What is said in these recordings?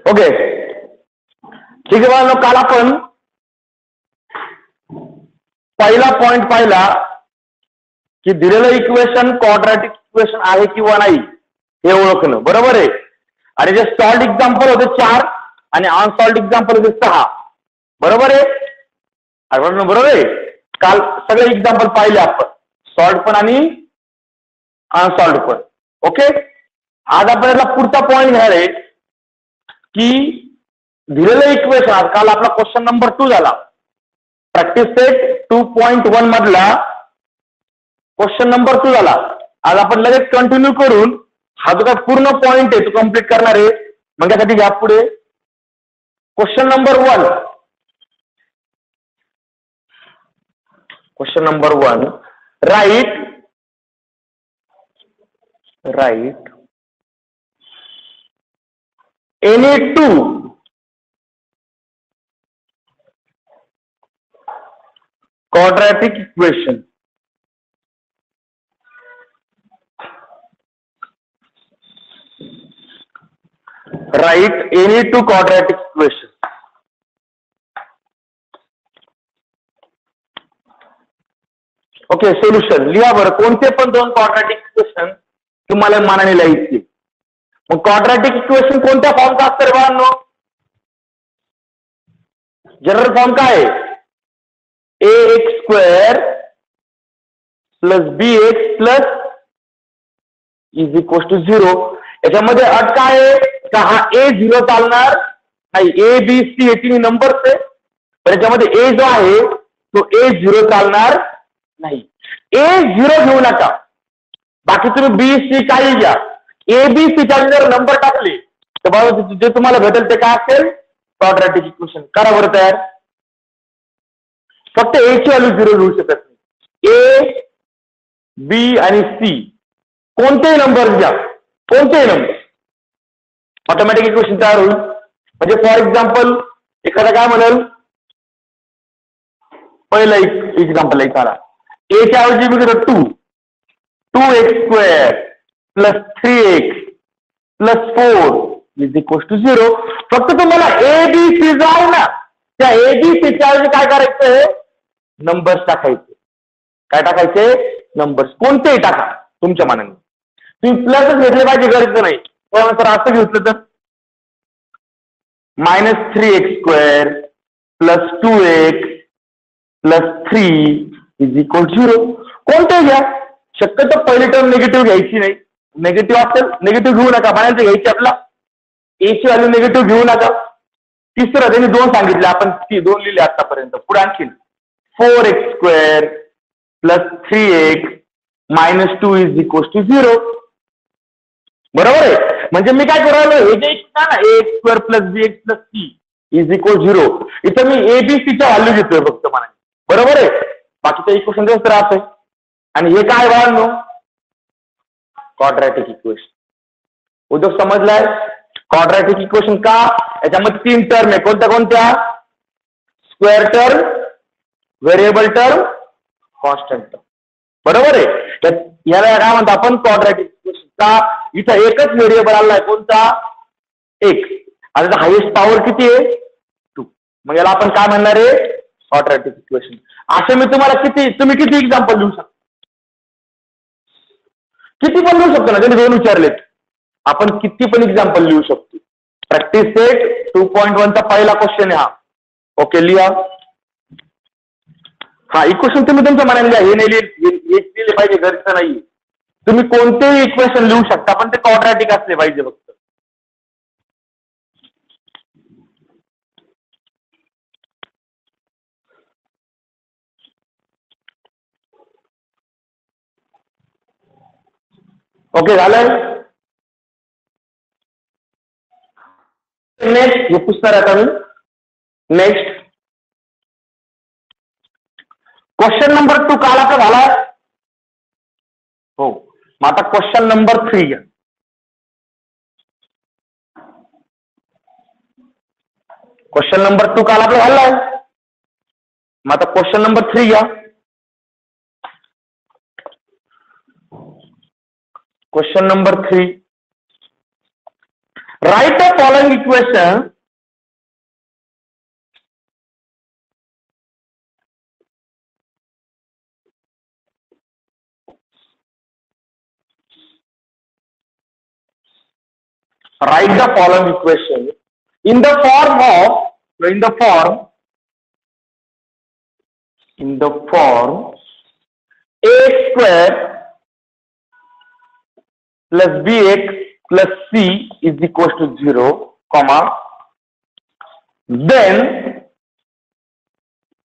Okay, ठीक आहे बाळांनो. काल आपण पहिला पॉइंट पाहिला की दिलेलं इक्वेशन क्वाड्रॅटिक इक्वेशन आहे किंवा नाही हे ओळखणं, बरोबर आहे. आणि जे सॉल्व्ड एक्झाम्पल होते 4 आणि अनसॉल्व्ड एक्झाम्पल होते 6, बरोबर आहे. बरोबर आहे. काल सगळे एक्झाम्पल पाहिले आपण, सॉल्व्ड पण आणि अनसॉल्व्ड पण. ओके, आज आपण याला पुढचा पॉइंट घेणार आहे की दिलेलं इक्वेशन. काल आपला क्वेश्चन नंबर 2 झाला, प्रॅक्टिस सेट 2.1 मधला क्वेश्चन नंबर 2 झाला. आज आपण लगेच कंटिन्यू करून हा जो काय पूर्ण पॉइंट आहे तो कम्प्लीट करणार आहे. मग यासाठी घ्या पुढे question number 1. Question number 1, write any two quadratic equation write any two quadratic equation. Okay, solution लिहा बरं. कोणते पण 2 क्वाड्रॅटिक इक्वेशन तुम्हाला मानाने लिहायची. मग क्वाड्रॅटिक इक्वेशन कोणत्या फॉर्मचा असतं रे बाळांनो? जनरल फॉर्म काय आहे? ax² + bx = 0. याच्यामध्ये अट काय आहे का हा a0 चालणार नाही. a b c हे तिन्ही नंबर्स आहे, पण याच्यामध्ये a जो आहे तो a0 चालणार नाही. a0 घेऊ नका, बाकी तुम्ही b c काही घ्या. a b c च्या जर नंबर टाकले तर बाबा जे तुम्हाला भेटेल ते काय असेल? Quadratic equation. करा बरं तयार. फक्त a ची व्हॅल्यू 0 घेऊ शकत नाही. a b आणि c कोणतेही नंबर घ्या, कोणतेही नंबर, ऑटोमॅटिक इक्वेशन तयार होईल. म्हणजे फॉर एक्झाम्पल एखादा काय म्हणेल, पहिलं एक्झाम्पल आहे करा. a च्या ऐवजी मी घेतो 2x² + 3x + 4 = 0. फक्त तुम्हाला a b c जाऊ ना, त्या a b c च्या ऐवजी काय करायचं? नंबर्स टाकायचे. काय टाकायचे? नंबर्स. कोणतेही टाका तुमच्या मनाने. तुम्ही प्लसच घेतले पाहिजे, गरज नाही. त्यानंतर असं घेतलं तर -3x² + 2x + 3 = 0. कोणते घ्या. शक्यतो पहिली टर्म निगेटिव्ह घ्यायची नाही. निगेटिव्ह असेल निगेटिव्ह घेऊ नका, म्हणायचं घ्यायची आपला a ची व्हॅल्यू निगेटिव्ह घेऊ नका. तिसरं त्यांनी 2 सांगितले, आपण 2 लिहिले आतापर्यंत. पुढे आणखी 4x² + 3x - 2 = 0. बरोबर आहे. म्हणजे मी काय करायला, हे जे ना ax² + bx + c = 0, इथं मी a b c च्या व्हॅल्यू घेतोय फक्त मला. बरोबर आहे. बाकीच्या इक्वेशन जास्त राहतंय. आणि हे काय बाळांनो? Quadratic equation. उद्योग समजलाय? क्वाड्रॅटिक इक्वेशन का? याच्यामध्ये 3 टर्म आहे. कोणत्या कोणत्या? Square term, variable term, constant term. बरोबर आहे. याला काय म्हणतो आपण? Quadratic equation. का? इथं एकच व्हेरिएबल आलाय. कोणता? x. आता हायेस्ट पॉवर किती आहे? 2. मग याला आपण काय म्हणणार आहे? Quadratic equation. असे मी तुम्हाला तुम्ही किती एक्झाम्पल लिहू शकता? किती पण लिहू शकतो ना. त्यांनी 2 विचारलेत, आपण किती पण एक्झाम्पल लिहू शकतो. प्रॅक्टिस सेट 2.1 चा पहिला क्वेश्चन आहे हा. ओके, लिहा. हा इक्वेशन तुम्ही तुमच्या मनाने लिहा. हे नाही लिहिले पाहिजे, गरजेचं नाही. तुम्ही कोणतेही इक्वेशन लिहू शकता, पण ते क्वाड्रॅटिक असले पाहिजे फक्त. ओके, झालंय. नेक्स्ट हे पुसणार आता मी. नेक्स्ट क्वेश्चन नंबर 2 काल आता झाला. हो, मग आता क्वेश्चन नंबर 3 घ्या. क्वेश्चन नंबर 2 काल आपला झालाय. मग आता क्वेश्चन नंबर 3 घ्या. Question number 3, Write the following equation. Write the following equation in the form ax square plus bx plus c is equals to 0, comma, then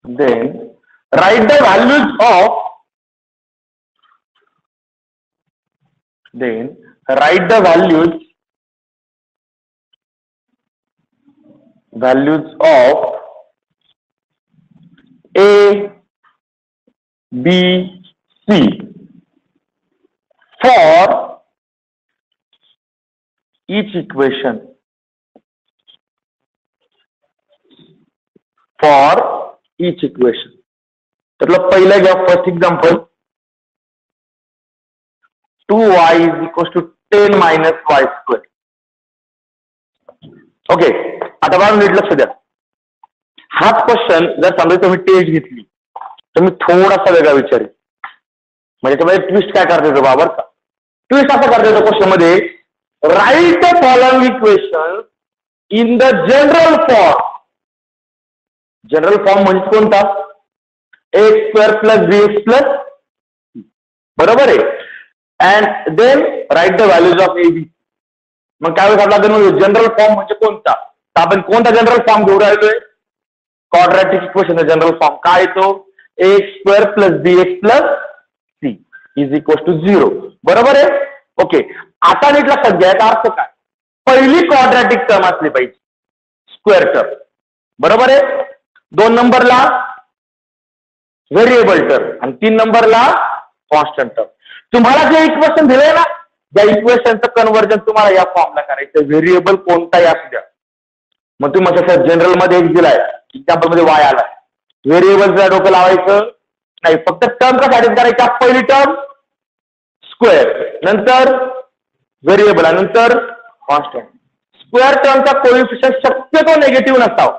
write the values of a, b, c for each equation. मतलब पहिला घ्या, first example 2y is equals to 10 minus y square. Okay, आता बघा नीट लक्ष द्या. हाच question जर समजा तुम्ही टेस्ट घेतली तर मी थोडासा वेगळा विचारेन. म्हणजे त्यामध्ये ट्विस्ट काय करता येतो बाबर का? ट्विस्ट असं करता येतो क्वेश्चन मध्ये, write the following equation in the general form. General form म्हणजे कोणता? X square plus b x plus, बरोबर आहे. And then write the values of a b. मग काय आपला जनरल फॉर्म म्हणजे कोणता? तर आपण कोणता जनरल फॉर्म घेऊन राहिलोय? क्वाड्रॅटिक इक्वेशन जनरल फॉर्म काय येतो? X square plus b x plus c is equal to 0, बरोबर आहे. ओके, आता नीट लक्षात घ्या याचा अर्थ काय. पहिली क्वाड्रॅटिक टर्म असली पाहिजे, स्क्वेअर टर्म, बरोबर आहे. 2 नंबरला व्हेरिएबल टर्म आणि 3 नंबरला कॉन्स्टंट टर्म. तुम्हाला जे इक्वेशन दिलंय ना, त्या इक्वेशनचं कन्व्हर्जन तुम्हाला या फॉर्मला करायचं. व्हेरिएबल कोणताही असू द्या. मग तुम्ही म्हणता जनरल मध्ये एक्स दिलाय, एक्झाम्पल मध्ये वाय आलाय, व्हेरिएबलचं डोकं लावायचं नाही, फक्त टर्म का साठीच करायच्या. पहिली टर्म स्क्वेअर, नंतर व्हेरिएबल आणि नंतर कॉन्स्टंट. स्क्वेअर टर्मचा कोइफिशियंट शक्यतो निगेटिव्ह नसावा,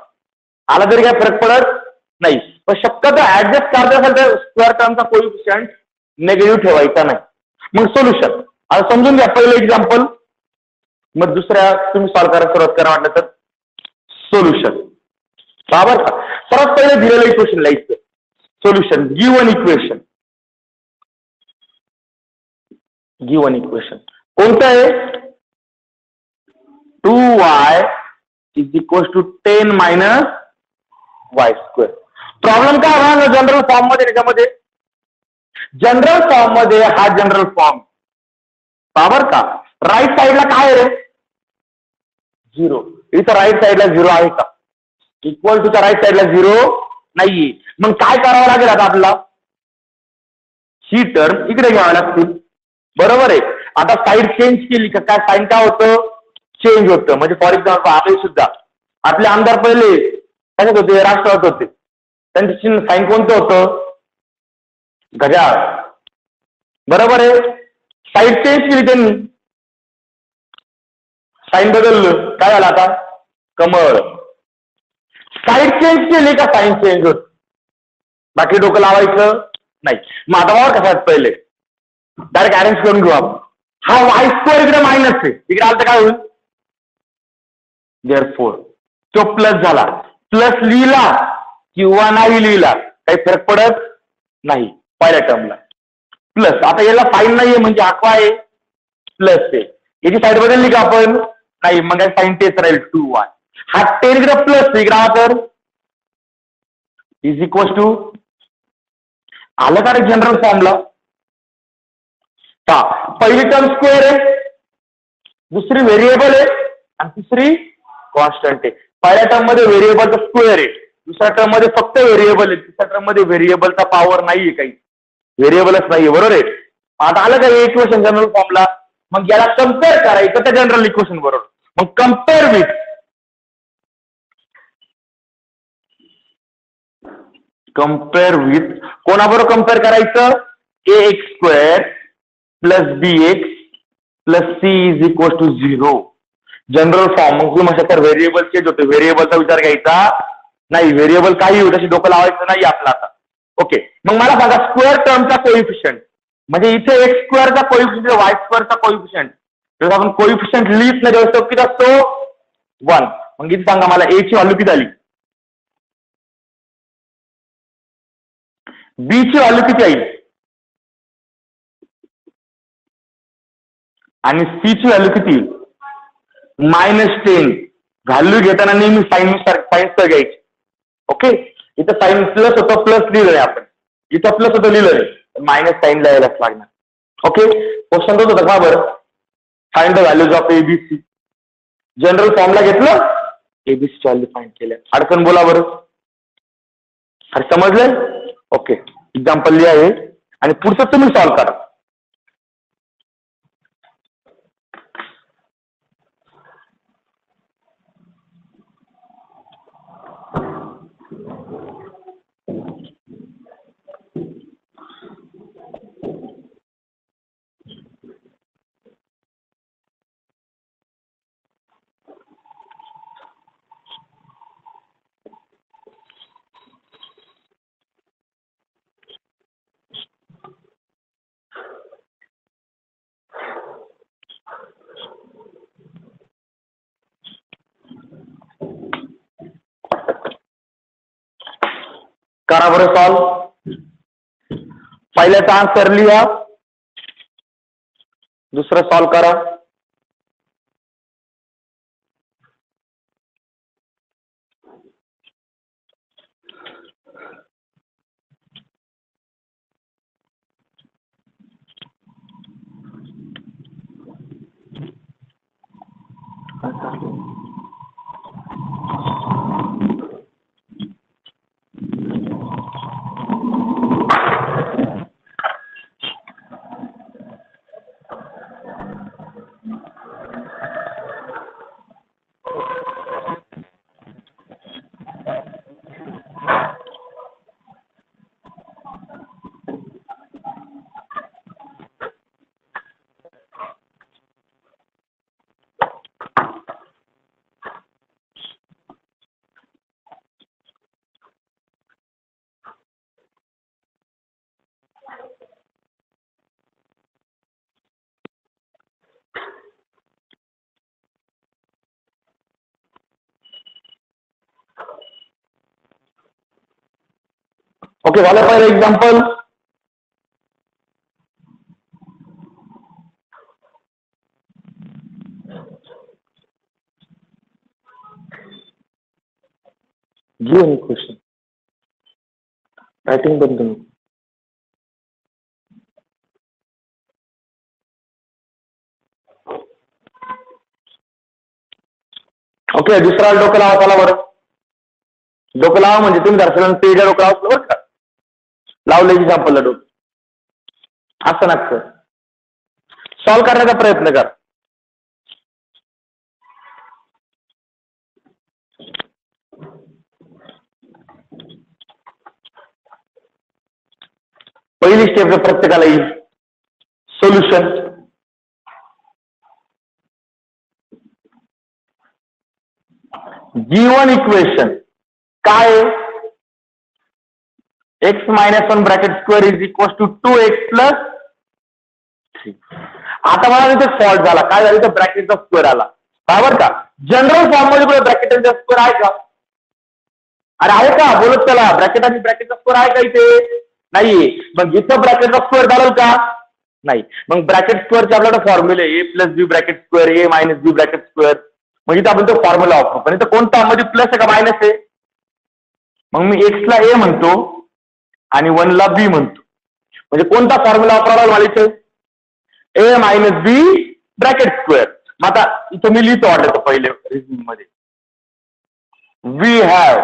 आला तरी काय फरक पडत नाही, पण शक्यतो ऍडजस्ट करण्यासाठी स्क्वेअर टर्मचा कोइफिशियंट निगेटिव्ह ठेवायचा नाही. मग सोल्युशन आता समजून घ्या. पहिलं एक्झाम्पल, मग दुसऱ्या तुम्ही सॉल्व्ह करायला सुरुवात करा वाटलं तर. सोल्युशन बरोबर का? सर्वात पहिले दिलेलं इक्वेशन लिहायचं. सोल्युशन गिव्हन इक्वेशन कोणतं आहे? 2y is equal to 10 minus y square. Problem काय राहणार जनरल फॉर्म मध्ये? त्याच्यामध्ये जनरल फॉर्म मध्ये हा जनरल फॉर्म बरोबर का? राईट साईडला काय रे? 0. इथं राईट साईडला 0 आहे का? इक्वल टूच्या राईट साईडला 0 नाहीये. मग काय करावं लागेल आता आपल्याला? ही टर्म इकडे घ्यावी लागतील, बरोबर आहे. आता साईड चेंज केली का काय साईन काय होतं? चेंज होतं. म्हणजे फॉर एक्झाम्पल आपले सुद्धा आपले आमदार पहिले कशात होते? राष्ट्रवाद होते. त्यांची चिन्ह साईन कोणतं होतं? घड्याळ, बरोबर आहे. साईड चेंज केली त्यांनी, साईन बदललं, काय झालं आता? कमळ. साईड चेंज केली का साईन चेंज होत, बाकी डोकं लावायचं नाही. मग आता बघा कसं पहिले डायरेक्ट अरेंज करून घेऊ आपण. हा वाय स्क्वेअर इकडे मायनस आहे, इकडे आलं तर काय होईल? देअरफोर तो प्लस झाला. प्लस लिहिला किंवा नाही लिहिला काही फरक पडत नाही. पहिल्या टर्मला प्लस, आता याला साईन नाहीये म्हणजे हा काय आहे? प्लस आहे. याची साईड बदलली का आपण? नाही, मग साईन तेच राहील 2y. हा 10 इकडे प्लस इकडे तर इज इक्वल टू, आलं का रे जनरल फॉर्मला? पहिली टर्म स्क्वेअर आहे, दुसरी व्हेरिएबल आहे आणि तिसरी कॉन्स्टंट आहे. पहिल्या टर्म मध्ये व्हेरिएबलचा स्क्वेअर आहे, दुसऱ्या टर्म मध्ये फक्त व्हेरिएबल आहे, तिसऱ्या टर्म मध्ये व्हेरिएबलचा पॉवर नाहीये, काही व्हेरिएबलच नाहीये, बरोबर आहे. आता आलं का हे इक्वेशन जनरल फॉर्मला? मग याला कम्पेअर करायचं त्या जनरल इक्वेशन बरोबर. मग कम्पेअर विथ कोणाबरोबर कम्पेअर करायचं? ax square plus bx plus c is equal to 0. General form. मग तुम्ही म्हणता सर व्हेरिएबल चेंज होते, व्हेरिएबलचा विचार घ्यायचा नाही, व्हेरिएबल काही होईल तशी डोकं लावायचं नाही आपलं आता. ओके, मग मला सांगा स्क्वेअर टर्मचा कोइफिशियंट म्हणजे इथे एक्स स्क्वेअरचा कोइफिशियंट वाय स्क्वेअरचा कोइफिशियंट, जेव्हा आपण कोइफिशियंट लिहित नाही तेव्हा किती असतो 1. मग इथे सांगा मला ए ची व्हॅल्यू किती आली, बी ची व्हॅल्यू किती आहे आणि सी ची व्हॅल्यू किती -10. व्हॅल्यू घेताना नेहमी साईननुसार घ्यायची. ओके, इथं साईन प्लस होतं प्लस लिहिलंय आपण, इथं प्लस होतं लिहिलंय मायनस साईन लिहायलाच लागणार. ओके, क्वेश्चन तोच होता का बरं, find the values of A B C. General formula घेतलं, एबीसी व्हॅल्यू फाइंड केल्या. अडचण बोला बरं, अरे समजलंय. ओके, एक्झाम्पल लिहा आहे आणि पुढचं तुम्ही सॉल्व्ह करा. करा बरं सॉल्व. पहिल्याचा आन्सर लिहा, दुसरं सॉल्व करा. ओके, झालं पहिलं एक्झाम्पल. गिवन इक्वेशन रायटिंग बंद करू. ओके, दुसरा डोकं लावा त्याला बरं. डोकं लावा म्हणजे तुम्ही दर्शना पेजला डोकं लावलं बरं का, लावलं एक्झाम्पलला डोकं, असं नका. सॉल्व करण्याचा प्रयत्न करा. पहिली स्टेप प्रत्येकाला येईल सोल्युशन. गिवन इक्वेशन काय, x -1 bracket square is equal to 2x + 3. आता मला इथे फॉल्ट झाला, काय झालं, तर ब्रॅकेटचा स्क्वेअर आला. बरोबर का, जनरल फॉर्म मध्ये कुठे ब्रॅकेटचा स्क्वेअर आहे का, अरे आहे का, बोलत चला, ब्रॅकेट आणि ब्रॅकेटचा स्क्वेअर आहे का इथे, नाहीये. मग इथं ब्रॅकेटचा स्क्वेअर झालं का, नाही. मग ब्रॅकेट स्क्वेअरचे आपल्याकडे फॉर्म्युले a + b bracket square, a - b bracket square. मग इथं आपण तो फॉर्म्युला वापरू, पण इथं कोणता मध्ये प्लस आहे का मायनस आहे. मग मी x ला a म्हणतो आणि 1 ला b म्हणतो, म्हणजे कोणता फॉर्म्युला वापरावा मला इथे, a - b ब्रॅकेट स्क्वेअर. मग आता इथं मी लिहितो वाटलं पहिले रिझनिंग मध्ये, वी हॅव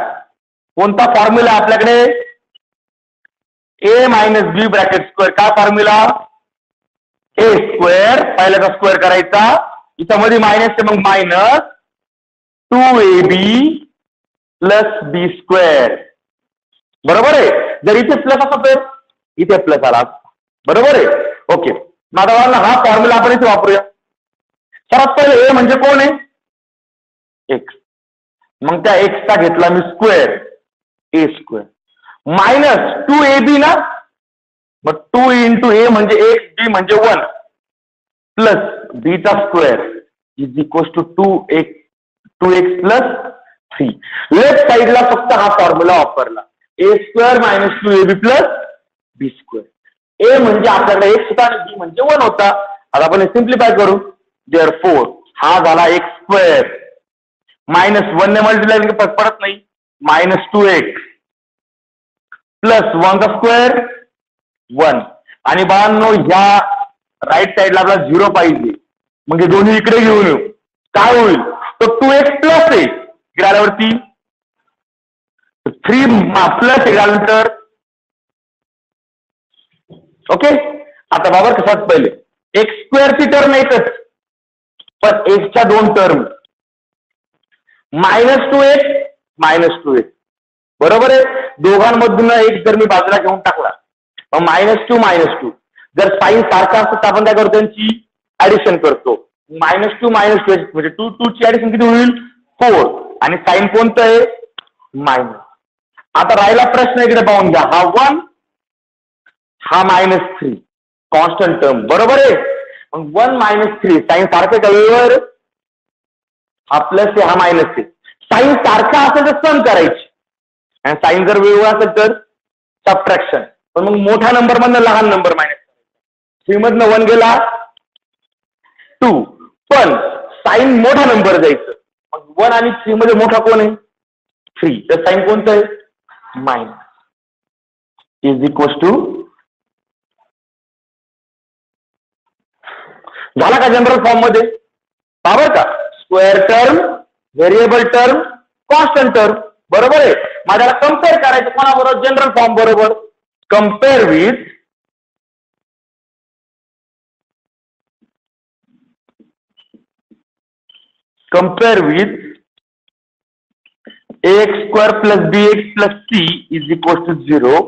कोणता फॉर्म्युला आपल्याकडे, a - b ब्रॅकेट स्क्वेअर. काय फॉर्म्युला, a स्क्वेअर, पहिल्याचा स्क्वेअर करायचा, इथं मध्ये मायनस आहे मग -2ab + b स्क्वेअर. बरोबर आहे. जर इथे प्लस असतो तर इथे प्लस आला, बरोबर आहे. ओके, माझा हा फॉर्म्युला आपण इथे वापरूया. सर्वात पहिले ए म्हणजे कोण आहे, एक्स. मग त्या एक्सचा घेतला मी स्क्वेअर, ए स्क्वेअर मायनस 2ab ना, मग 2 इंटू ए म्हणजे एक्स, बी म्हणजे 1 प्लस बीचा square is equal to 2x plus 3. Left साइडला फक्त हा फॉर्म्युला वापरला, a square minus 2ab plus b square. A म्हणजे आपल्याकडे एक्स होता आणि बी म्हणजे 1 होता. आता आपण सिम्प्लिफाय करू. देअरफॉर हा झाला एक्स स्क्वेअर मायनस 1 ने मल्टिप्लाय फरक पडत नाही, मायनस 2x प्लस 1 चा स्क्वेअर 1. आणि बाळांनो ह्या राईट साइडला आपला 0 पाहिजे, म्हणजे दोन्ही इकडे घेऊन येऊ. काय होईल, तो 2x प्लस आहे इकडे आल्यावरती 3 प्लस नंतर. ओके. आता बाबा कशात पहिले एक्स स्क्वेअरची टर्म एकच, पण एक्सच्या 2 टर्म -2x बरोबर आहे. दोघांमधून एक जर मी बाजूला घेऊन टाकला -2 जर साईन सारखा असतं तर आपण काय करतो, त्यांची ऍडिशन करतो. -2 म्हणजे 2 ची ऍडिशन किती होईल 4 आणि साईन कोणतं आहे मायनस. आता राहिला प्रश्न इकडे पाहून घ्या, हा 1 हा -3 कॉन्स्टंट टर्म बरोबर आहे. मग 1 -3 साईन सारखं का वेळेवर, हा प्लस आहे हा मायनस आहे. साईन सारखा असेल तर सम करायची आणि साईन जर वेगळं असेल तर सबट्रॅक्शन. पण मग मोठ्या नंबर मधनं लहान नंबर मायनस करायचा. 3 मधनं 1 गेला 2, पण साईन मोठा नंबर जायचं. मग 1 आणि 3 मध्ये मोठा कोण आहे 3, तर साईन कोणतं आहे मायनस इज इक्वल टू. झाला का जनरल फॉर्म मध्ये, बरोबर का. Square term, variable term, constant term बरोबर आहे. माझ्याला कम्पेअर करायचं कोणाबरोबर, जनरल फॉर्म बरोबर. Compare with ax square plus bx plus c is equal to 0.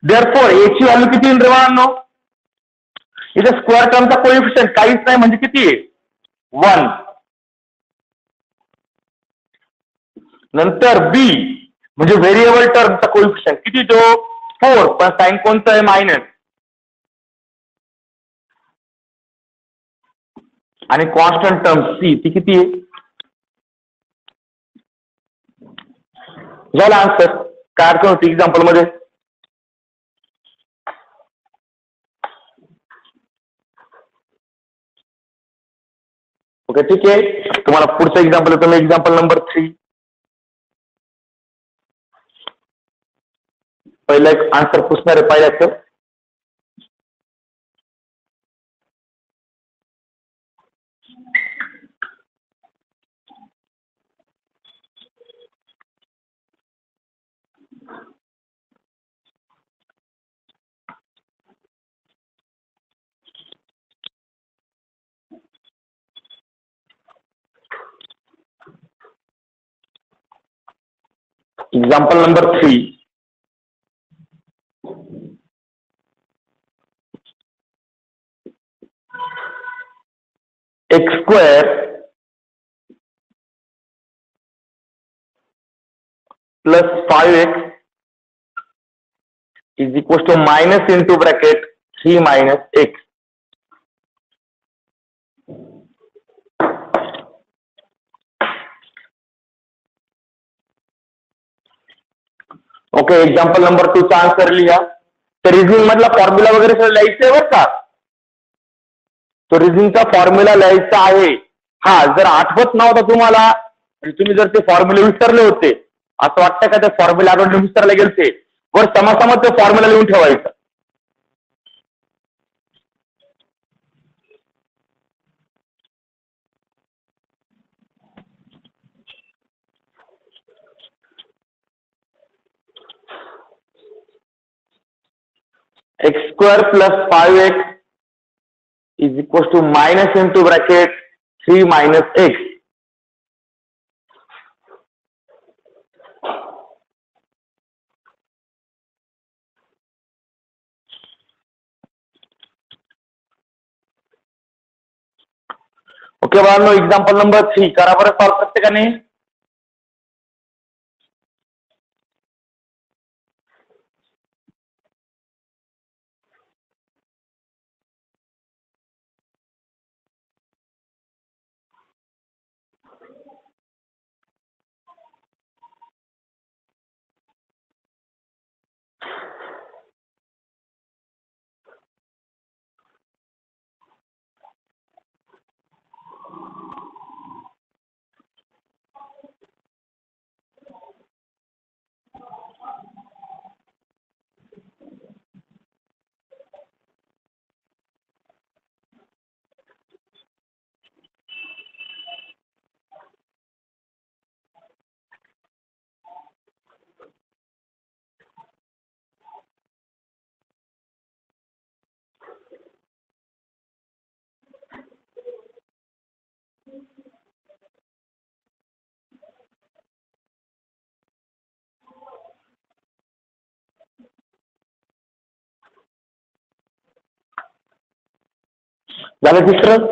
Therefore a ची व्हॅल्यू किती येईल रे बाळांनो, इथे स्क्वेअर टर्मचा कोइफिशियंट काहीच नाही म्हणजे किती आहे 1. नंतर बी म्हणजे व्हेरिएबल टर्मचा कोइफिशियंट किती तो 4, पण साइन कोणतं आहे मायनस. आणि कॉन्स्टंट टर्म सी ती किती आहे. झाला आन्सर. काय अडचण होती एक्झाम्पल मध्ये. ओके ठीक आहे. तुम्हाला पुढचं एक्झाम्पल येतो मी, एक्झाम्पल नंबर 3. पहिला एक आन्सर पुसणार आहे पहिल्याचं. Example number 3. X square plus 5x is equals to minus into bracket 3 minus x. Okay. Example number 2 चा आन्सर लिहा. तर रिझनिंग मधला फॉर्म्युला वगैरे सगळं लिहायचं आहे बरं का. तो रिझनिंगचा फॉर्म्युला लिहायचा आहे. हा जर आठवत नव्हता तुम्हाला, तुम्ही जर ते फॉर्म्युले विसरले होते, असं वाटतं का ते फॉर्म्युला आपण विसरले गेलते, वर समासमत ते फॉर्म्युला लिहून ठेवायचा. x square plus 5x is equals to minus into bracket 3 minus x. Okay बाळांनो, एक्झाम्पल नंबर 3 करा बरं सॉल्व प्रत्येकाने. झालं तिसरं.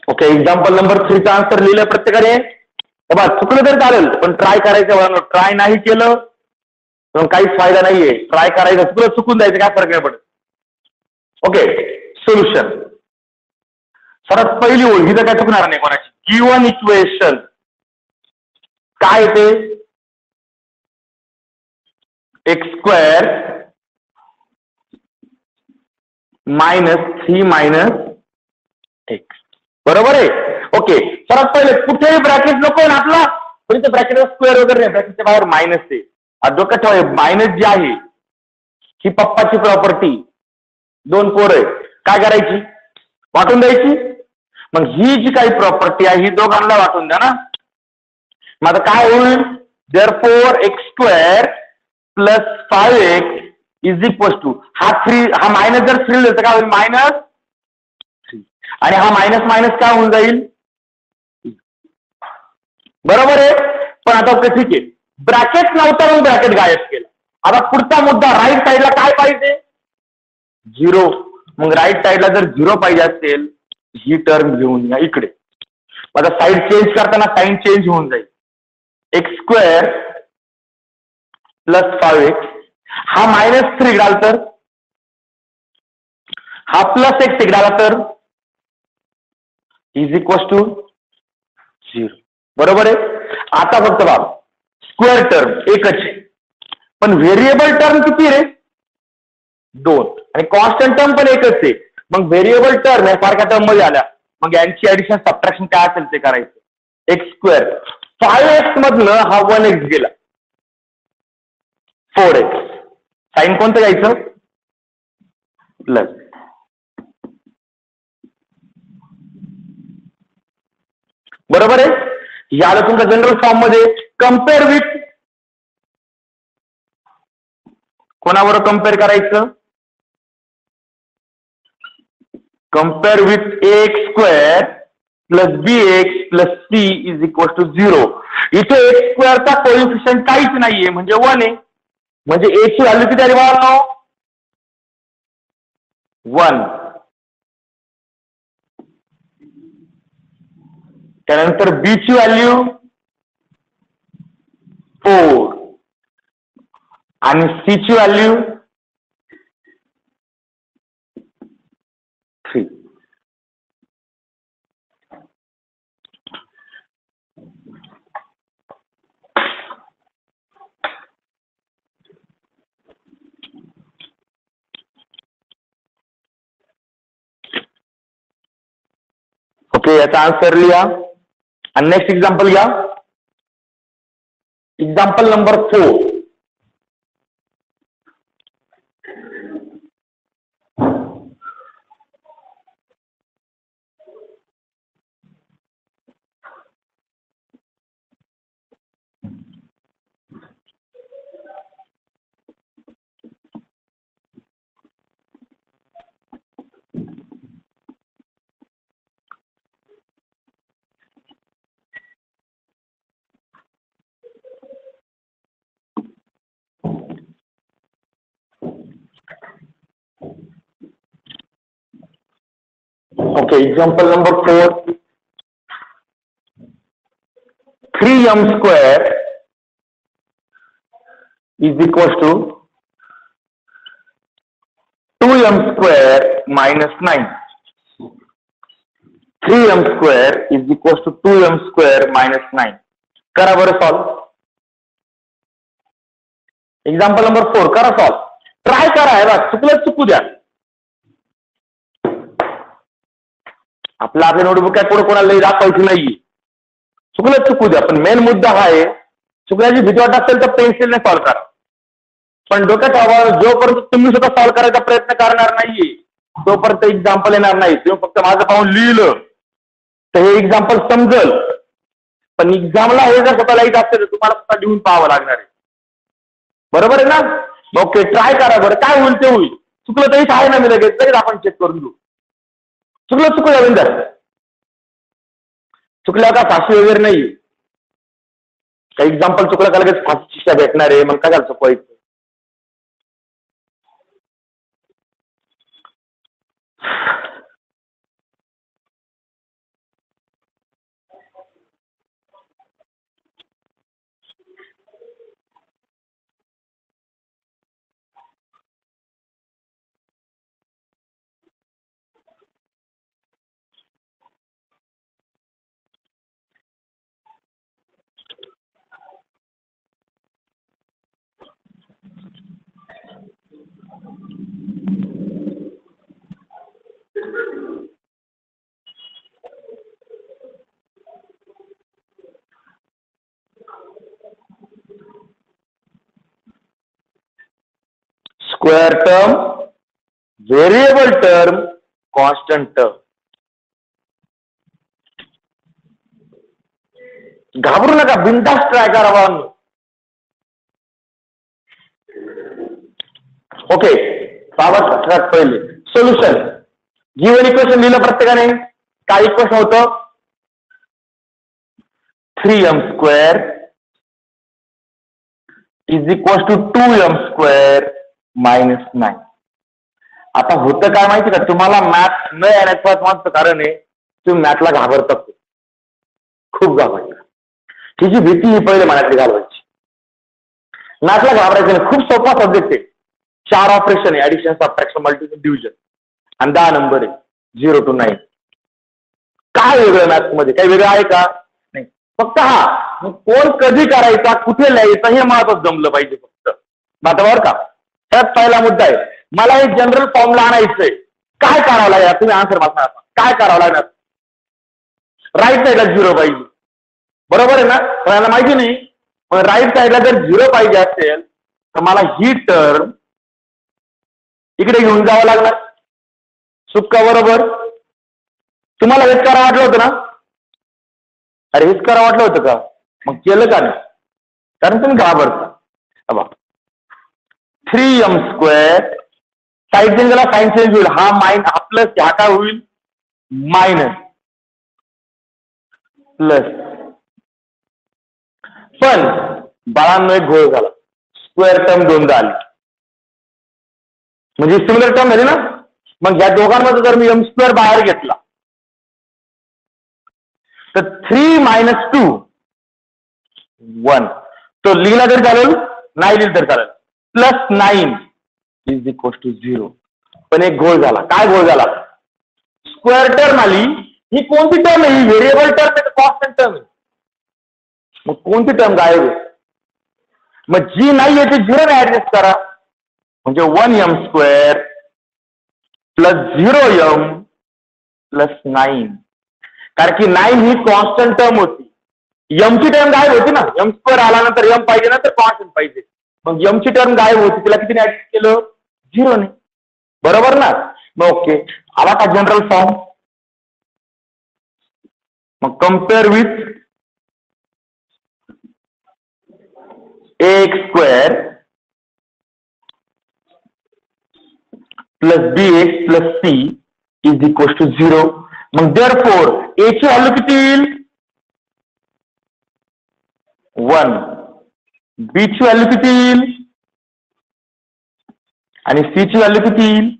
ओके, एक्झाम्पल नंबर 3चा आन्सर लिहिलं प्रत्येकाने. बघा चुकलं तरी चालेल पण ट्राय करायचं. ट्राय नाही केलं तर काहीच फायदा नाहीये. ट्राय करायचं, तुला चुकून जायचं काय फरक नाही पडत. Okay, solution. सर्वात पहिली ओळ ही तर काय चुकणार नाही कोणाची. गिव्हन इक्वेशन काय येते? x² -3 - x. बरोबर आहे. ओके, सर्वात पहिले कुठेही ब्रॅकेट नको ना आपला. पण इथे ब्रॅकेट स्क्वेअर वगैरे नाही, ब्रॅकेटच्या बाहेर मायनस आहे. डोक्यात ठेवा, मायनस जी आहे ही पप्पाची प्रॉपर्टी. 2 पोरं आहे, काय करायची? वाटून द्यायची. मग ही जी काही प्रॉपर्टी आहे ही दोघांना वाटून द्या ना. मग आता काय होईल? देअरफॉर x² + 5x = हा 3, हा मायनस जर 3 तर काय होईल? -3. आणि हा मायनस मायनस काय होऊन जाईल? बरोबर आहे. पण आता ठीक आहे, ब्रॅकेट नव्हता मग ब्रॅकेट गायब केला. आता पुढचा मुद्दा, राईट साईडला काय पाहिजे? 0. मग राईट साईडला जर 0 पाहिजे असेल ही टर्म घेऊन या इकडे. आता साईड चेंज करताना साईन चेंज होऊन जाईल. x² + 5x, हा -3 इकडे आला तर, हा +x इकडे आला तर = 0. बरोबर आहे. आता फक्त बघा, स्क्वेअर टर्म एकच आहे पण व्हेरिएबल टर्म किती रे? 2. आणि कॉन्स्टंट टर्म पण एकच आहे. मग व्हेरिएबल टर्म या सारख्या टर्म मध्ये आल्या, मग यांची ऍडिशन सबट्रॅक्शन काय असेल ते करायचं. x² 5x मधनं हा 1x गेला, 4x. साइन कोणतं घ्यायचं? प्लस. बरोबर आहे. याला तुमच्या जनरल फॉर्म मध्ये कम्पेअर विथ, कोणावर कम्पेअर करायचं? Compare with x² + bx + c = 0. इथे x² चा कोएफिशियंट काहीच नाहीये म्हणजे 1 आहे. म्हणजे a ची व्हॅल्यू किती आली बाळांनो? 1. त्यानंतर b ची व्हॅल्यू 4 आणि c ची व्हॅल्यू 3. ओके, याचा आन्सर लिहा आणि नेक्स्ट एक्झाम्पल घ्या. Example number 4. Okay, example number 4. 3m² = 2m² - 9. 3m² = 2m² - 9. करा बरं सॉल्व. एक्झाम्पल नंबर 4 करा सॉल्व. ट्राय करा, बघा चुकलं चुकू द्या. आपल्या नोटबुक काय पुढे कोणाला दाखवायची नाहीये. चुकलं चुकू द्या, पण मेन मुद्दा हा आहे, चुकण्याची भीती वाटत असेल तर पेन्सिलने सॉल्व करा. पण डोक्यात ठेवा, जोपर्यंत तुम्ही स्वतः सॉल्व करायचा प्रयत्न करणार नाहीये तोपर्यंत एक्झाम्पल येणार नाही. तुम्ही फक्त माझं पाहून लिहिलं तर हे एक्झाम्पल समजल, पण एक्झामला हे जर स्वतःला येत असेल तर तुम्हाला स्वतः लिहून पाहावं लागणार आहे. बरोबर आहे ना? ओके, ट्राय करा बरं, काय होईल ते होईल. चुकलं तरी आहे ना, मी लगेच आपण चेक करून घेऊ. चुकलं रविंदर, चुकल्या का फाशी वगैरे नाही. काही एक्झाम्पल चुकलं का लगेच फाशी शिक्षा भेटणार आहे, मग काय झालं चुकवायचं. Square term, variable term, constant term. घाबरू नका, बिनधास्त ट्राय करा. ओके, सगळ्यात पहिले सोल्युशन. गिव्हन इक्वेशन लिहिलं प्रत्येकाने. काय इक्वेशन होतं? 3m² is equal to 2m² - 9. आता होतं काय माहिती का, तुम्हाला मॅथ न येण्याचं महत्वाचं कारण आहे तुम्ही मॅथला घाबरतात, खूप घाबरता. तिची भीती ही पहिले मनातली घालवायची. मॅथला घाबरायचं नाही, खूप सोपा सब्जेक्ट आहे. 4 ऑपरेशन आहे, ऍडिशन, सबट्रॅक्शन, मल्टिप्लिकेशन, डिव्हिजन, आणि 10 नंबर आहे 0 to 9. काय वेगळं मॅथ्स मध्ये? काही वेगळं आहे का? नाही. फक्त कोण कधी करायचा, कुठे लिहायचा हे महत्वाचं जमलं पाहिजे फक्त. बरोबर का? त्यात पहिला मुद्दा आहे. मला हे जनरल फॉर्मला आणायचंय. काय करावं लागेल? तुम्ही आन्सर मागणार, काय करावं लागणार? राईट साईडला 0 पाहिजे, बरोबर आहे ना? कोणाला माहिती नाही, पण राईट साईडला जर 0 पाहिजे असेल तर मला ही टर्म इकडे घेऊन जावं लागणार. सुक्का बरोबर? तुम्हाला हेच करा वाटलं होतं ना? अरे हेच करा वाटलं होतं का? मग केलं का नाही? कारण तुम्ही घाबरता. 3m² साईड चेंजला साईन चेंज होईल. हा मायनस, हा प्लस, हा काय होईल? Minus plus. पण बाळांनो एक घोळ झाला, स्क्वेअर टर्म दोनदा आली, म्हणजे सिमिलर टर्म झाली ना. मग या दोघांमध्ये जर मी m² बाहेर घेतला तर 3 - 2 1. तो लिहिला तरी चालेल, नाही लिहिलं तरी चालेल. +9 इज इक्वल टू 0. पण एक घोळ झाला. काय घोळ झाला? स्क्वेअर टर्म आली. ही कोणती टर्म आहे? ही व्हेरिएबल टर्म आहे, कॉन्स्टंट टर्म आहे. मग कोणती टर्म गायब आहे? मग जी नाही आहे ती 0 ने ऍडजस्ट करा. म्हणजे 1m² + 0m + 9. कारण की 9 ही कॉन्स्टंट टर्म होती. m ची टर्म गायब होती ना. m² आल्यानंतर m पाहिजे ना, तर कॉन्स्टंट पाहिजे. मग m ची टर्म गायब होती, तिला किती ऍडजस्ट केलं? 0 ने. बरोबर ना? मग ओके, आला का जनरल फॉर्म? मग compare with ax² + bx + c is equal to 0. मग देअरफॉर a ची व्हॅल्यू किती येईल? 1. b ची व्हॅल्यू किती येईल? आणि c ची व्हॅल्यू किती येईल?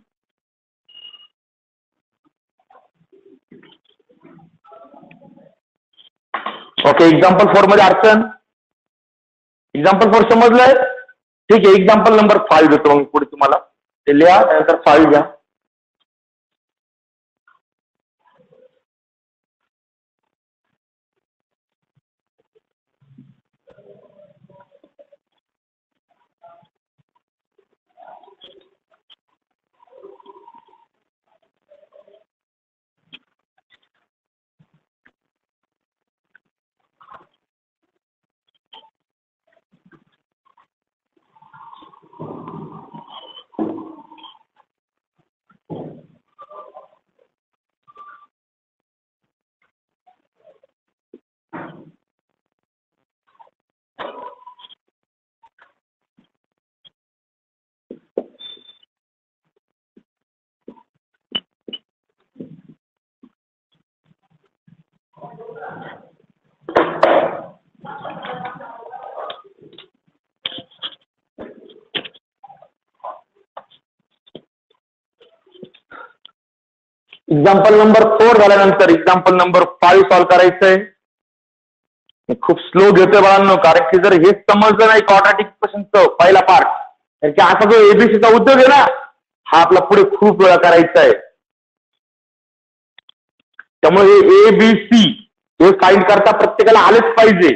ओके, एक्झाम्पल 4 मध्ये अडचण? एक्झाम्पल 4 समजलंय? ठीक आहे, एक्झाम्पल नंबर 5 देतो मग पुढे तुम्हाला. ते लिहा, त्यानंतर 5 घ्या. एक्झाम्पल नंबर 4 झाल्यानंतर एक्झाम्पल नंबर 5 सॉल्व्ह करायचंय. खूप स्लो घेतोय बाळांनो, कारण की जर हे समजलं नाही क्वाड्रॅटिक इक्वेशनचं पहिला पार्ट, तर की असा जो एबीसीचा उद्योग आहे ना, हा आपला पुढे खूप वेळा करायचा आहे. त्यामुळे हे एबीसी हे फाईंड करता प्रत्येकाला आलेच पाहिजे.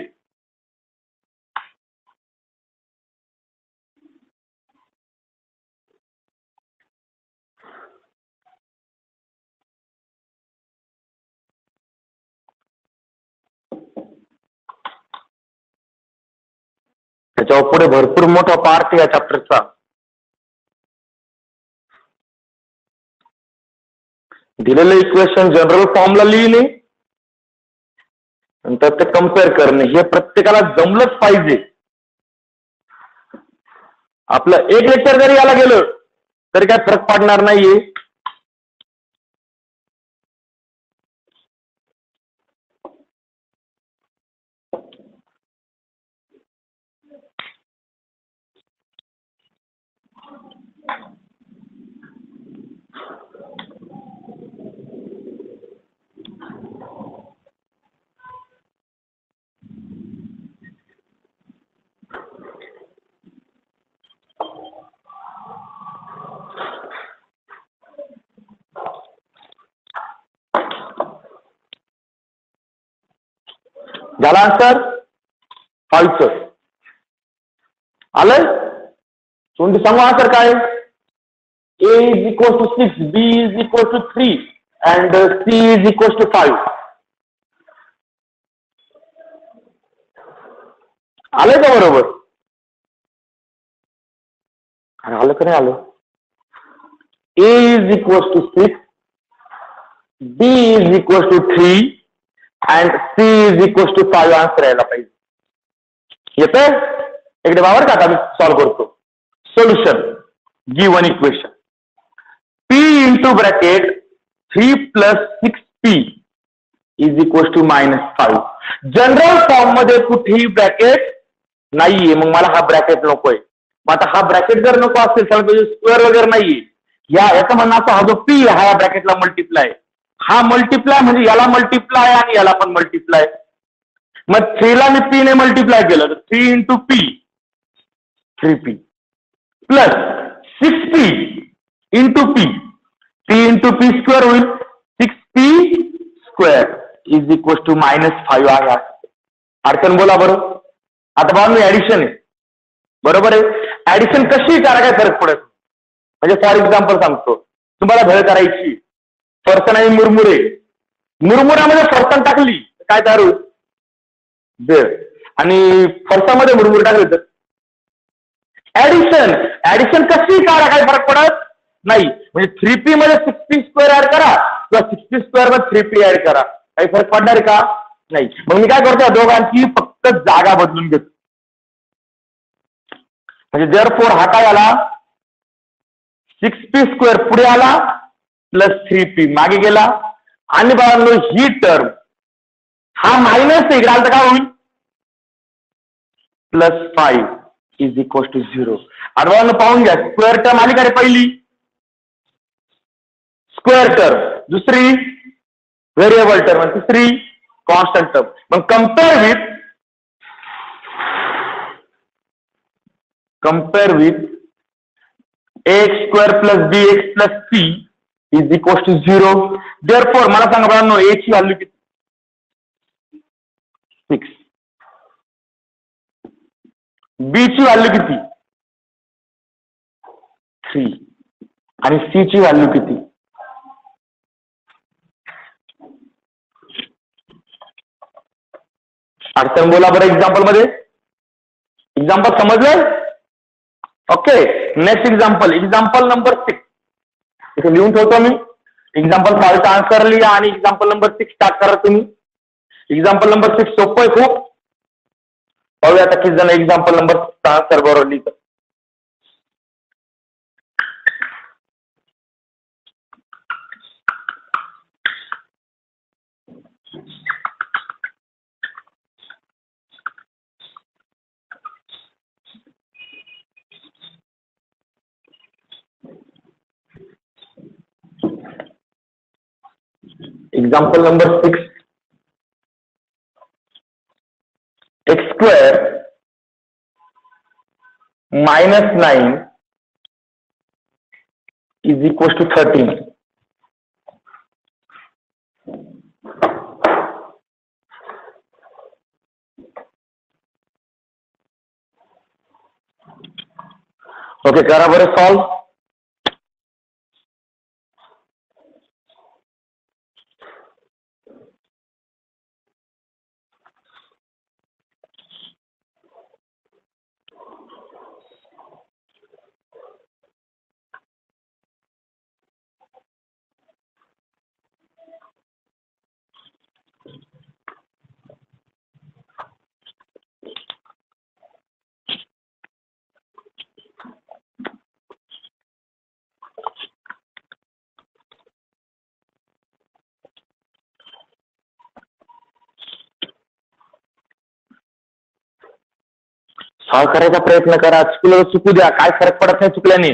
त्याच्यावर पुढे भरपूर मोठा पार्ट या चॅप्टरचा. दिलेलं इक्वेशन जनरल फॉर्मला लिहिणे नंतर ते कम्पेअर करणे हे प्रत्येकाला जमलंच पाहिजे. आपलं एक लेक्चर जरी याला गेलं तरी काय फरक पडणार नाहीये. झाला आन्सर 5च आलंय. तुम्ही सांगू आन्सर काय. A is equal to 6, B is equal to 3 and C is equal to 5. आलंय का बरोबर. आलं का नाही आलं. A is equal to 6, B is equal to 3 and C is equal to 5 answer यायला पाहिजे. येतंय इकडे बाबर का. आता मी सॉल्व्ह करतो. Solution given equation P into bracket 3 plus 6P is equal to -5. General form मध्ये कुठेही ब्रॅकेट नाहीये, मग मला हा ब्रॅकेट नकोय. मग आता हा ब्रॅकेट जर नको असेल तर स्क्वेअर वगैरे नाहीये. याचं म्हणणं असं, हा जो P हा या ब्रॅकेटला मल्टिप्लाय, हा मल्टिप्लाय म्हणजे याला मल्टिप्लाय आणि याला पण मल्टिप्लाय. मग 3 ला मी P ने मल्टिप्लाय केलं तर 3 into P 3P plus 6P into P, P into P square होईल 6P square is equal to -5 आहे. अडचण बोला बरं. आता बघा मी ऍडिशन आहे बरोबर आहे. ऍडिशन कशी करा काय फरक पडत. म्हणजे फॉर एक्झाम्पल सांगतो तुम्हाला भेळ करायची. फरसाण आणि मुरमुरे, मुरमुऱ्यामध्ये फरसाण टाकली काय तयार होईल भेळ, आणि फरसामध्ये मुरमुरे टाकले तर ऍडिशन. ऍडिशन कशी करा काय फरक पडत नाही. म्हणजे 3P मध्ये 6P स्क्वेअर ऍड करा किंवा 6P स्क्वेअर मध्ये 3P ऍड करा, काही फरक पडणार आहे का नाही. मग मी काय करतो दोघांची फक्त जागा बदलून घेतो. म्हणजे देअरफॉर हा काय आला 6P स्क्वेअर पुढे आला प्लस 3P मागे गेला, आणि बाळांनो ही टर्म हा मायनस इकडे आला तर काय होईल +5 इज इक्वल टू 0. आडवानं पाहून घ्या. स्क्वेअर टर्म आली का रे पहिली स्क्वेअर टर्म, दुसरी व्हेरिएबल टर्म, तिसरी कॉन्स्टंट टर्म. मग compare with ax square plus bx plus c is equal to 0. Therefore मला सांगा बाळांनो a ची व्हॅल्यू किती 6, b ची व्हॅल्यू किती 3 आणि c ची व्हॅल्यू किती. अडचण बोला बरं. एक्झाम्पल मध्ये एक्झाम्पल समजलंय. Okay next example, example number 6 इथे लिहून ठेवतो मी. एक्झाम्पल 5 चा आन्सर लिहा आणि एक्झाम्पल नंबर 6 स्टार्ट करा तुम्ही. एक्झाम्पल नंबर 6 सोपं आहे खूप. पाहूया आता किती जण एक्झाम्पल नंबर 6 चा आन्सर बरोबर लिहितात. example number 6, x square minus 9 is equals to 13. Okay, करा बरं सॉल्व. सॉल्व करायचा प्रयत्न करा. चुकलं चुकू द्या, काय फरक पडत नाही चुकल्याने.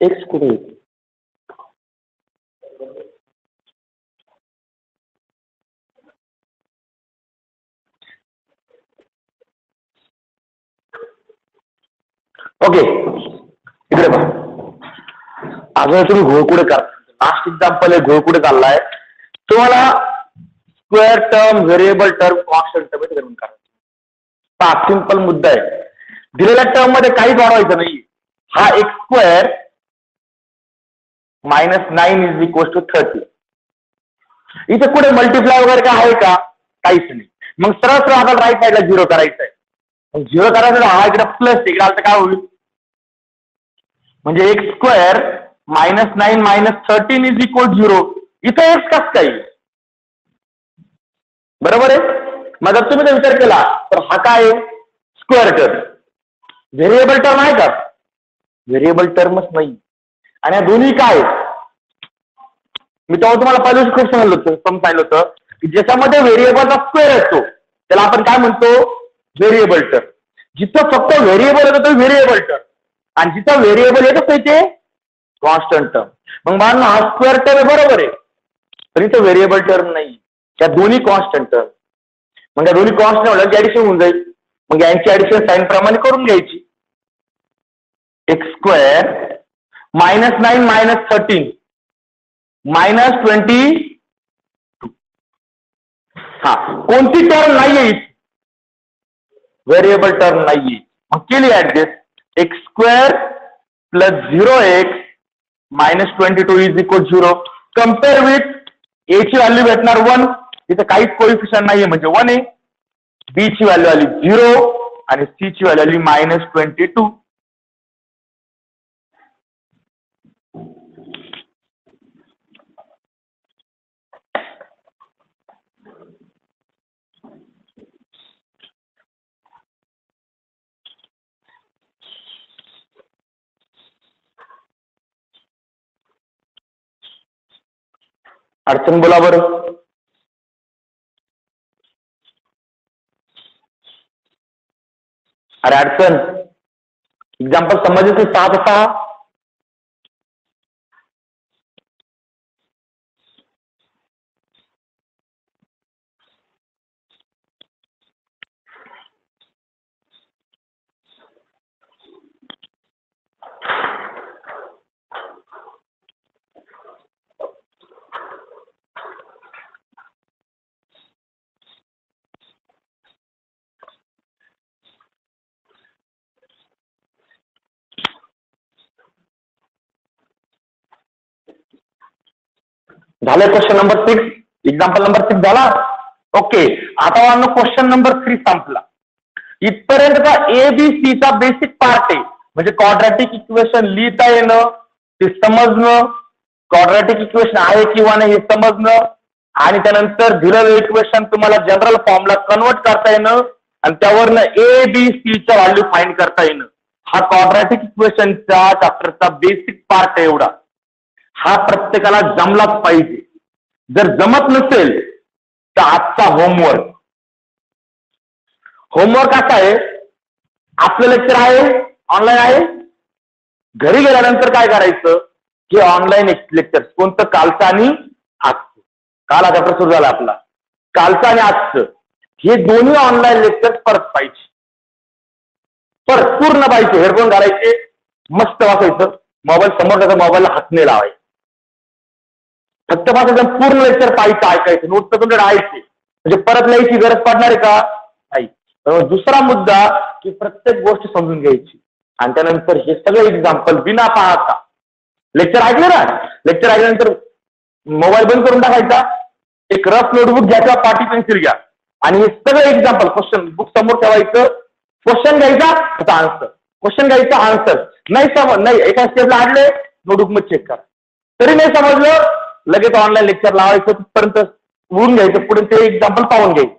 एक्स कुठे आहे? ओके, इकडे बघा. अजून तुम्ही घोळकुडे करा. लास्ट एक्झाम्पल आहे, घोळकुडे चाललाय. तुम्हाला square term, variable term, constant term करून करा. हा सिंपल मुद्दा आहे. दिलेल्या टर्म मध्ये काहीच वाढवायचं नाही. हा x square minus 9 is equal to 30. इथे कुठे मल्टिप्लाय वगैरे काय आहे का? काहीच नाही. मग सरळ सरळ आपल्याला राईट साईडला 0 करायचं आहे. मग 0 करायचं, हा इकडे प्लस इकडे आलं तर काय होईल? म्हणजे x square minus 9 minus 13 is equal 0. इथे एक्स कसं काही, बरोबर आहे. मग जर तुम्ही विचार केला तर हा काय स्क्वेअर टर्म, व्हेरिएबल टर्म आहे का? व्हेरिएबल टर्मच नाही. आणि या दोन्ही काय, मी तेव्हा तुम्हाला पहिल्या दिवशी खूप सांगितलं होतं की ज्याच्यामध्ये व्हेरिएबलचा स्क्वेअर असतो त्याला आपण काय म्हणतो? Variable term. जिथं फक्त व्हेरिएबल येतो तो व्हेरिएबल टर्म, आणि जिथं व्हेरिएबल येत असते ते कॉन्स्टंट टर्म. मग बाळांनो हा स्क्वेअर टर्म आहे, बरोबर आहे, पण इथं व्हेरिएबल टर्म नाही. त्या दोन्ही कॉन्स्टंट टर्म. मग त्या दोन्ही कॉन्स्टंट टर्मची ऍडिशन होऊन जाईल. मग यांची ऍडिशन साइन प्रमाणे करून घ्यायची. X square minus 9 minus 13 minus 20. हा, कोणती टर्म नाहीये? व्हेरिएबल टर्म नाहीये. मग केली adjust. X square plus 0x minus 22 is equal 0. Compare with A ची व्हॅल्यू भेटणार 1. इथे काहीच कोइफिशियंट नाहीये म्हणजे 1 आहे. बी ची व्हॅल्यू आली 0 आणि सी ची व्हॅल्यू आली मायनस 22. अडचण बोला बरं. अरे अडचण, एक्झाम्पल समजायचं 6 6. झालं क्वेश्चन नंबर 6, एक्झाम्पल नंबर 6 झाला. ओके, आता क्वेश्चन नंबर 3 संपला. इथपर्यंत ABCचा बेसिक पार्ट आहे, म्हणजे क्वाड्रॅटिक इक्वेशन लिहिता येणं, ते समजणं, क्वाड्रॅटिक इक्वेशन आहे किंवा नाही हे समजणं, आणि त्यानंतर दिलेलं इक्वेशन तुम्हाला जनरल फॉर्मला कन्वर्ट करता येणं आणि त्यावरनं ABCच्या व्हॅल्यू फाइंड करता येणं. हा क्वाड्रॅटिक इक्वेशनच्या चॅप्टरचा बेसिक पार्ट आहे एवढा. हा प्रत्येकाला जमलाच पाहिजे. जर जमत नसेल तर आजचा होमवर्क असा आहे, आपलं लेक्चर आहे, ऑनलाईन आहे. घरी गेल्यानंतर काय करायचं की ऑनलाईन लेक्चर कोणतं, कालचं आणि आजचं. काल हा चॅप्टर सुरू झाला आपला, कालचं आणि आजचं हे दोन्ही ऑनलाईन लेक्चर परत पाहिजे, परत पूर्ण पाहिजे. हेडफोन घालायचे, मस्त वाचायचं, मोबाईल समोर त्याचा मोबाईलला हात नाही लावायचे, फक्त वाचायचं, पूर्ण लेक्चर पाहिजे, ऐकायचं, नोट तर तुमच्याकडे आहेचे, म्हणजे परत लिहायची गरज पडणार आहे का नाही. दुसरा मुद्दा की प्रत्येक गोष्ट समजून घ्यायची आणि त्यानंतर हे सगळे एक्झाम्पल बिना पाहता लेक्चर ऐकलं ना, लेक्चर ऐकल्यानंतर मोबाईल बंद करून टाकायचा, एक रफ नोटबुक घ्या किंवा पाटी पेन्सिल घ्या आणि हे सगळे एक्झाम्पल क्वेश्चन बुक समोर ठेवायचं. क्वेश्चन घ्यायचा, त्याचा आन्सर, क्वेश्चन घ्यायचा, आन्सर. नाही एका स्टेपला आणले, नोटबुक मध्ये चेक करा. तरी नाही समजलं, लगेच ऑनलाईन लेक्चर लावायचं, तिथपर्यंत उडून घ्यायचं, पुढे ते एक्झाम्पल पाहून घ्यायचं.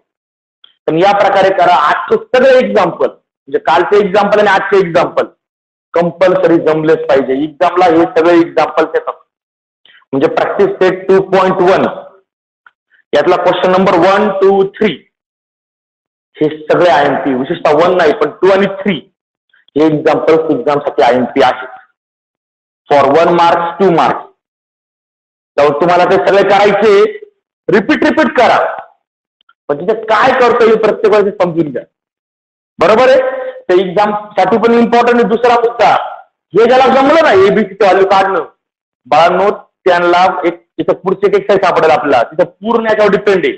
पण या प्रकारे करा. आजचे सगळे एक्झाम्पल, म्हणजे कालचे एक्झाम्पल आणि आजचे एक्झाम्पल कंपल्सरी जमलेच पाहिजे. एक्झामला हे सगळे एक्झाम्पल येतात. म्हणजे प्रॅक्टिस सेट 2.1 यातला क्वेश्चन नंबर 1, 2, 3 हे सगळे IMP, विशेषतः 1 नाही पण 2 आणि 3 हे एक्झाम्पल्स एक्झामसाठी IMP आहेत. For 1 marks 2 marks. तर तुम्हाला ते सगळे करायचे, रिपीट करा. पण तिथे काय करतो हे प्रत्येक वेळेस समजून घ्या. बरोबर आहे. ते एक्झाम साठी पण इम्पॉर्टंट आहे. दुसरा मुद्दा, हे ज्याला जमलं ना ABCचं व्हॅल्यू काढणं, बाळांनो त्यांना एक तिथं पुढची एक एक्सरसाइज सापडेल आपल्याला, तिथं पूर्ण याच्यावर डिपेंड आहे.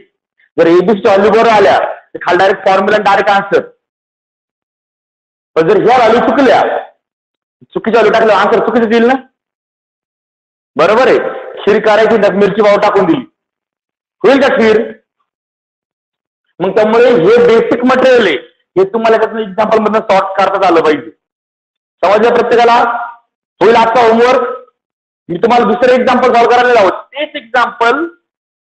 जर ABCच्या व्हॅल्यू बरोबर आल्या तर खाली डायरेक्ट फॉर्म्युला डायरेक्ट आन्सर. पण जर ह्या व्हॅल्यू चुकल्या, चुकीच्या व्हॅल्यू टाकल्या, आन्सर चुकीचं देईल ना. बरोबर आहे. खीर करायची, मिरची पाव टाकून दिली, होईल का खीर? मग त्यामुळे हे बेसिक मटेरियल आहे, हे तुम्हाला त्यातून एक्झाम्पल मधून सॉर्ट करता आलं पाहिजे. समजलं प्रत्येकाला? होईल आजचा होमवर्क. मी तुम्हाला दुसरे एक्झाम्पल सॉल्व्ह करायला लावत, तेच एक्झाम्पल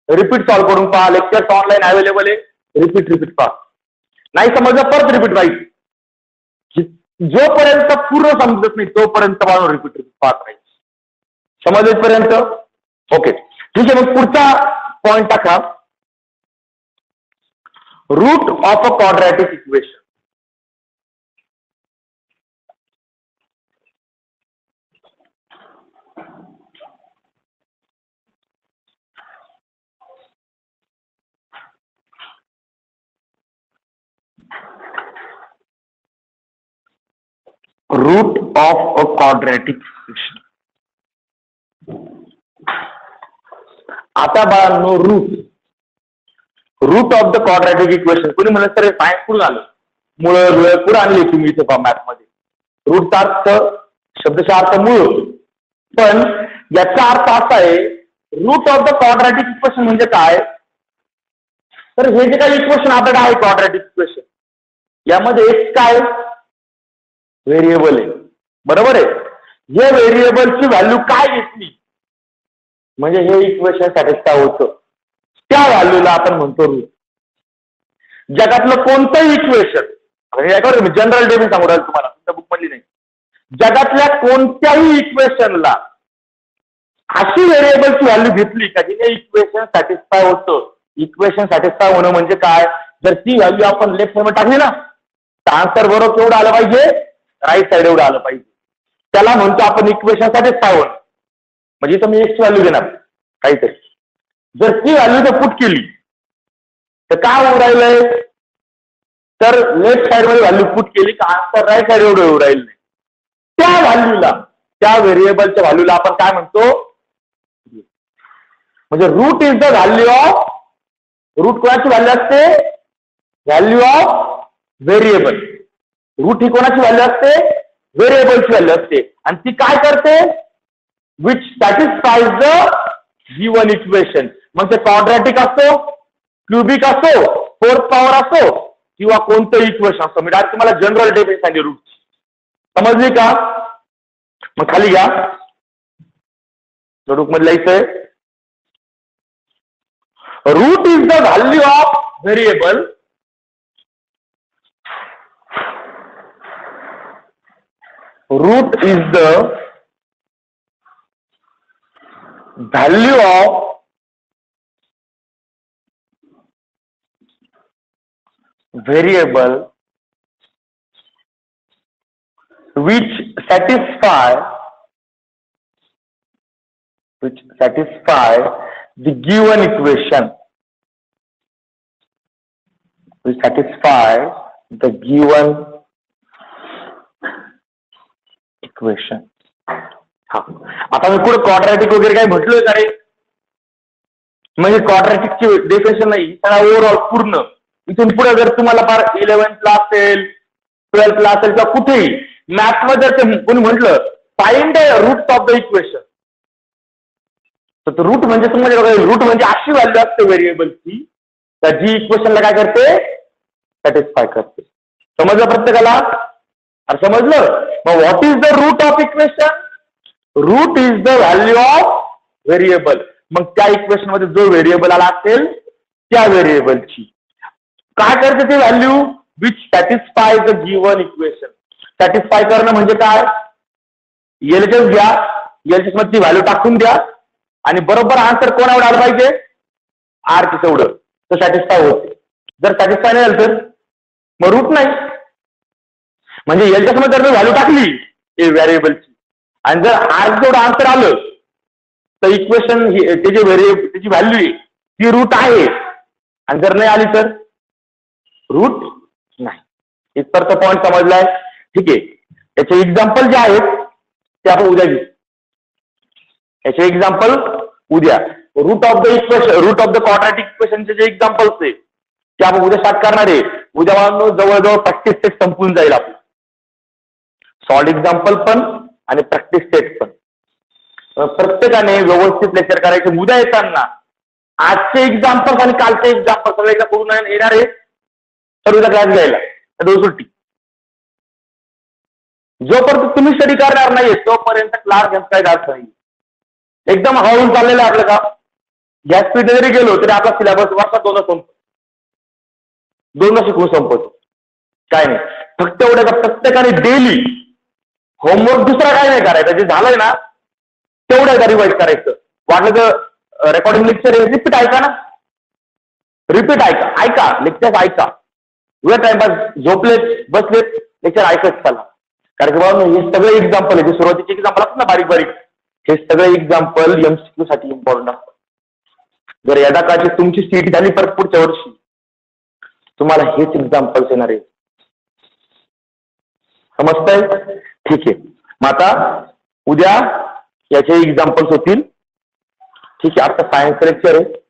रिपीट सॉल्व्ह करून पहा. लेक्चर्स ऑनलाईन अवेलेबल आहे, रिपीट पहा. नाही समजलं परत रिपीट राहायची. जोपर्यंत पूर्ण समजत नाही तोपर्यंत रिपीट पाहत राहायची. समजलेपर्यंत? ओके, ठीक आहे. मग पुढचा पॉइंट टाका, root of a quadratic equation. Root of a quadratic equation. आता बाळांनो, root of the quadratic equation. कोणी म्हणत सर सायन्स कुठून आलं, मुळे कुठं आणली तुम्ही इथे मॅथ मध्ये? रूटचा अर्थ, शब्दशः अर्थ मूळ होतो, पण याचा अर्थ असा आहे, root of the quadratic equation म्हणजे काय? तर हे जे काही इक्वेशन आपल्याकडे आहे क्वाड्रॅटिक इक्वेशन, यामध्ये एक काय व्हेरिएबल आहे. बरोबर आहे. हे व्हेरिएबलची व्हॅल्यू काय घेतली म्हणजे हे इक्वेशन सॅटिस्फाय होतं, त्या व्हॅल्यूला आपण म्हणतो रूट. जगातलं कोणतंही इक्वेशन, जनरल डेफिनेशन सांगू राहिलो तुम्हाला, तुमच्या बुक मधली नाही, जगातल्या कोणत्याही इक्वेशनला अशी व्हेरिएबलची व्हॅल्यू घेतली का जिने इक्वेशन सॅटिस्फाय होतं. इक्वेशन सॅटिस्फाय होणं म्हणजे काय? जर ती व्हॅल्यू आपण लेफ्ट साइड टाकली ना, तर आन्सर बरोबर केवढं आलं पाहिजे? राईट साइड एवढं आलं पाहिजे. त्याला म्हणतो आपण इक्वेशन सॅटिस्फाय होणं. म्हणजे इथं मी एक्स व्हॅल्यू घेणार काहीतरी, जर ती व्हॅल्यू जर पुट केली तर काय होऊ राहिलंय? तर लेफ्ट साइड मध्ये व्हॅल्यू पुट केली का आन्सर राईट साइड एवढं येऊ राहील नाही. त्या व्हॅल्यूला, त्या व्हेरिएबलच्या व्हॅल्यूला आपण काय म्हणतो? म्हणजे root is the value of, root कोणाची व्हॅल्यू असते? Value of variable. रूट ही कोणाची व्हॅल्यू असते? व्हेरिएबलची व्हॅल्यू असते. आणि ती काय करते? Which satisfies the given equation. मग ते क्वाड्रॅटिक असो, क्युबिक असो, फोर्थ पॉवर असो किंवा कोणतंही इक्वेशन असो. मी डायरेक्ट तुम्हाला जनरल डेफिनेशन सांगितली रूटची. समजली का? मग खाली घ्या. नोटबुक मध्ये लिहायचंय, root is the value of variable root is the value of variable which satisfy the given equation, which satisfy the given equation. हा, आता मी पुढे क्वाड्रॅटिक वगैरे काय म्हटलोय का रे? म्हणजे क्वाड्रॅटिकची डेफिनेशन नाही, त्याला ओव्हरऑल पूर्ण इथून पुढे जर तुम्हाला फार 11th असेल, 12th असेल किंवा कुठेही मॅथ मध्ये कोणी म्हटलं find root of the equation, तर रूट म्हणजे तुम्हाला रूट म्हणजे अशी व्हॅल्यू असते व्हेरिएबलची तर जी इक्वेशनला काय करते, सॅटिस्फाय करते. समजलं प्रत्येकाला? अरे समजलं? मग what is the root of equation? Root is the value of variable. मग त्या इक्वेशन मध्ये जो व्हेरिएबल आला असेल त्या व्हेरिएबलची काय करते ती value, which satisfy the given equation. Satisfy करणं म्हणजे काय? एलएचएस घ्या, एलएचएस मध्ये ती व्हॅल्यू टाकून द्या आणि बरोबर आन्सर कोणावर आलं पाहिजे, आर ची तेवढं तर सॅटिस्फाय होते. जर सॅटिस्फाय नाही झालं तर मग रूट नाही. म्हणजे एलएचएस मध्ये जर व्हॅल्यू टाकली व्हेरिएबलची आणि जर आर जेवढं आन्सर आलं तर इक्वेशन त्याची व्हॅल्यू आहे ती रूट आहे आणि जर नाही आली तर रूट नाही. इथपर्यंत पॉईंट समजलाय? ठीक आहे. याचे एक्झाम्पल जे आहेत ते आपण उद्या घेऊ. याचे एक्झाम्पल उद्या root of the equation, root of the quadratic इक्वेशनचे जे एक्झाम्पल्स आहे ते आपण उद्या स्टार्ट करणार आहे. उद्या जवळजवळ प्रॅक्टिस सेट संपून जाईल आपलं. सॉल्ड एक्झाम्पल पण आणि प्रॅक्टिस सेट पण. प्रत्येकाने व्यवस्थित लेक्चर करायचे. उद्या येताना आजचे एक्झाम्पल्स आणि कालचे एक्झाम्पल सगळे एकदा करून येणार आहे तर उद्या क्लास घ्यायला दोन सुट्टी. जोपर्यंत तुम्ही स्टडी करणार नाहीये तोपर्यंत क्लास घ्यायचा काही अर्थ नाही. एकदम हळूहळू चाललेलं आहे आपलं काम. गॅस स्पीड जरी गेलो तरी आपला सिलेबस वर्षात दोनदा शिकवून संपवतो. काय नाही, फक्त एवढं का प्रत्येकाने डेली होमवर्क दुसरा काय नाही करायचा. जे झालंय ना तेवढं एकदा रिवाइज करायचं. वाटलं तर रेकॉर्डिंग लेक्चर रिपीट ऐका ना, रिपीट ऐका लेक्चर ऐका. वेळ टाइमपास झोपलेत बसलेत लेक्चर ऐकत चला. कारण की बाबा हे सगळे एक्झाम्पल आहे, जे सुरुवातीचे एक्झाम्पल असतात ना बारीक बारीक, हे सगळे एक्झाम्पल एमसीक्यू साठी इम्पॉर्टंट असतात. जर यदा काळची तुमची सीट झाली परत पुढच्या वर्षी तुम्हाला हेच एक्झाम्पल्स येणार आहे. समजतंय? ठीक आहे. मग आता उद्या याचे एक्झाम्पल्स होतील. ठीक आहे. आता सायन्स लेक्चर आहे.